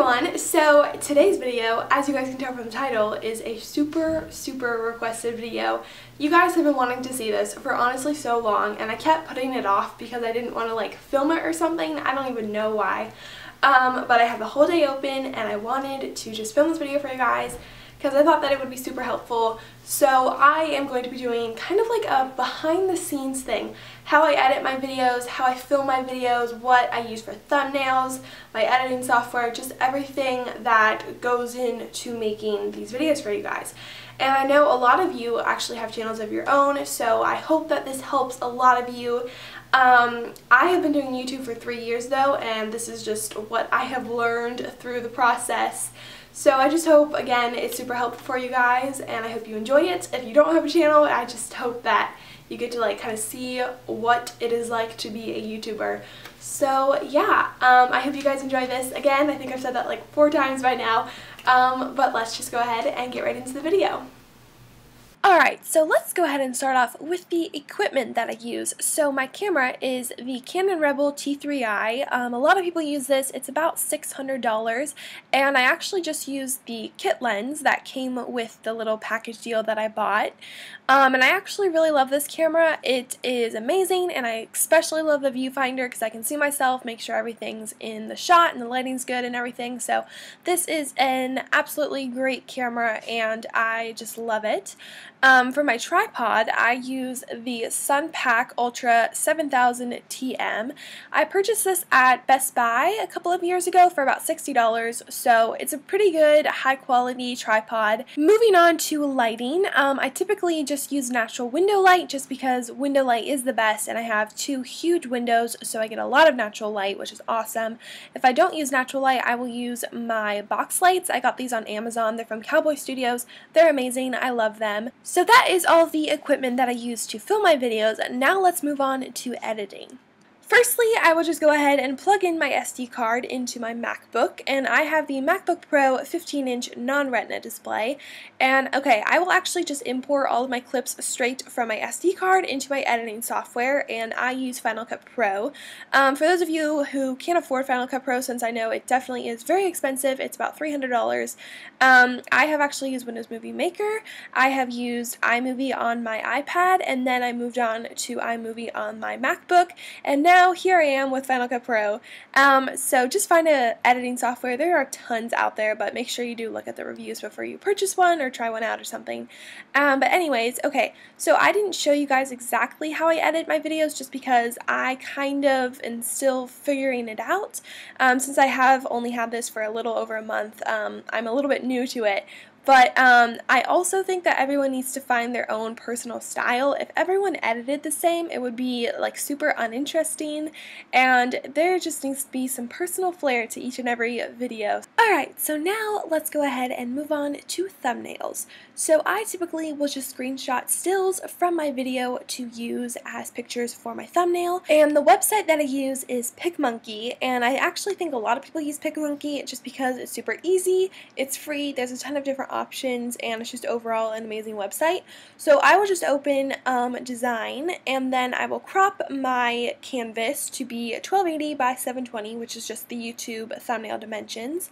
everyone! So today's video, as you guys can tell from the title, is a super requested video. You guys have been wanting to see this for honestly so long, and I kept putting it off because I didn't want to like film it or something. I don't even know why. But I had the whole day open and I wanted to just film this video for you guys because I thought that it would be super helpful. So I am going to be doing kind of like a behind the scenes thing. How I edit my videos, how I film my videos, what I use for thumbnails, my editing software, just everything that goes into making these videos for you guys. And I know a lot of you actually have channels of your own, so I hope that this helps a lot of you. I have been doing YouTube for 3 years though, and this is just what I have learned through the process. So I just hope, again, it's super helpful for you guys, and I hope you enjoy it. If you don't have a channel, I just hope that you get to like kind of see what it is like to be a YouTuber. So yeah, I hope you guys enjoy this. Again, I think I've said that like 4 times by now, but let's just go ahead and get right into the video. Alright, so let's go ahead and start off with the equipment that I use. So my camera is the Canon Rebel T3i. A lot of people use this. It's about $600, and I actually just used the kit lens that came with the little package deal that I bought. And I actually really love this camera. It is amazing, and I especially love the viewfinder because I can see myself, make sure everything's in the shot and the lighting's good and everything. So this is an absolutely great camera, and I just love it. For my tripod, I use the Sunpack Ultra 7000 TM. I purchased this at Best Buy a couple of years ago for about $60, so it's a pretty good, high-quality tripod. Moving on to lighting, I typically just use natural window light just because window light is the best, and I have 2 huge windows, so I get a lot of natural light, which is awesome. If I don't use natural light, I will use my box lights. I got these on Amazon. They're from Cowboy Studios. They're amazing. I love them. So that is all the equipment that I use to film my videos. Now let's move on to editing. Firstly, I will just go ahead and plug in my SD card into my MacBook, and I have the MacBook Pro 15-inch non-retina display. And okay, I will actually just import all of my clips straight from my SD card into my editing software, and I use Final Cut Pro. For those of you who can't afford Final Cut Pro, since I know it definitely is very expensive, it's about $300, I have actually used Windows Movie Maker. I have used iMovie on my iPad, and then I moved on to iMovie on my MacBook, and now here I am with Final Cut Pro. So just find an editing software. There are tons out there, but make sure you do look at the reviews before you purchase one or try one out or something. But anyways, okay, so I didn't show you guys exactly how I edit my videos just because I kind of am still figuring it out. Since I have only had this for a little over a month, I'm a little bit new to it. But I also think that everyone needs to find their own personal style. If everyone edited the same, it would be like super uninteresting, and there just needs to be some personal flair to each and every video. Alright, so now let's go ahead and move on to thumbnails. So I typically will just screenshot stills from my video to use as pictures for my thumbnail, and the website that I use is PicMonkey, and I actually think a lot of people use PicMonkey just because it's super easy, it's free, there's a ton of different options, and it's just overall an amazing website. So I will just open design, and then I will crop my canvas to be 1280 by 720, which is just the YouTube thumbnail dimensions.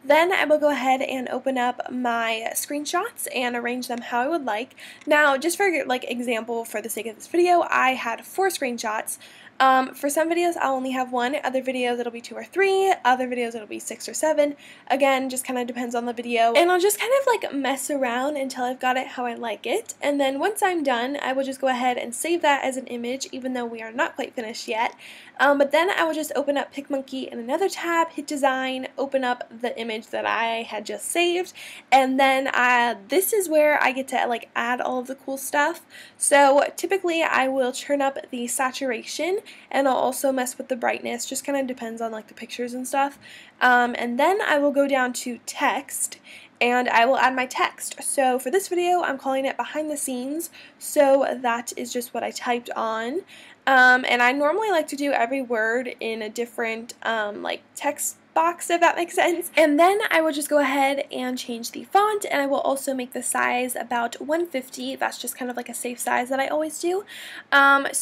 Then I will go ahead and open up my screenshots and arrange them how I would like. Now, just for like example, for the sake of this video, I had 4 screenshots. For some videos I'll only have 1, other videos it'll be 2 or 3, other videos it'll be 6 or 7. Again, just kind of depends on the video. And I'll just kind of like mess around until I've got it how I like it. And then once I'm done, I will just go ahead and save that as an image, even though we are not quite finished yet. But then I will just open up PicMonkey in another tab, hit design, open up the image that I had just saved, and then this is where I get to like add all of the cool stuff. So typically I will turn up the saturation, and I'll also mess with the brightness, just kind of depends on like the pictures and stuff. And then I will go down to text, and I will add my text. So for this video, I'm calling it behind the scenes, so that is just what I typed on. And I normally like to do every word in a different like text boxed, if that makes sense. And then I will just go ahead and change the font, and I will also make the size about 150. That's just kind of like a safe size that I always do.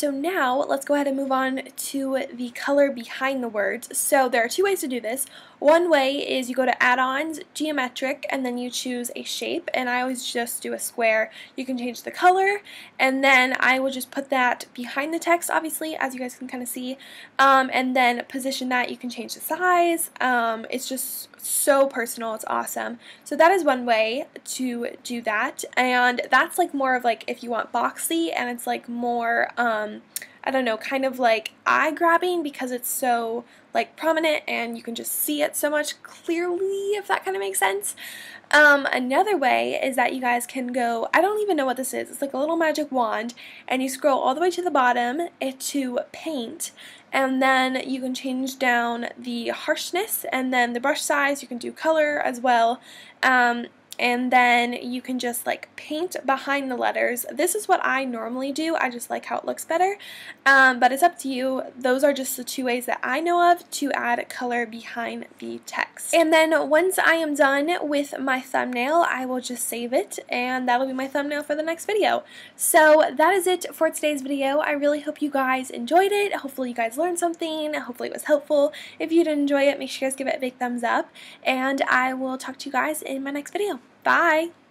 So now let's go ahead and move on to the color behind the words. So there are two ways to do this. One way is you go to add-ons, geometric, and then you choose a shape, and I always just do a square. You can change the color, and then I will just put that behind the text, obviously, as you guys can kind of see, and then position that. You can change the size. It's just so personal. It's awesome. So that is one way to do that, and that's like more of like if you want boxy, and it's like more I don't know, kind of like eye-grabbing because it's so like prominent and you can just see it so much clearly, if that kind of makes sense. Another way is that you guys can go, I don't even know what this is, it's like a little magic wand, and you scroll all the way to the bottom to paint, and then you can change down the harshness and then the brush size. You can do color as well. And then you can just like paint behind the letters. This is what I normally do. I just like how it looks better, but it's up to you. Those are just the two ways that I know of to add color behind the text. And then once I am done with my thumbnail, I will just save it, and that'll be my thumbnail for the next video. So that is it for today's video. I really hope you guys enjoyed it. Hopefully you guys learned something. Hopefully it was helpful. If you did enjoy it, make sure you guys give it a big thumbs up, and I will talk to you guys in my next video. Bye!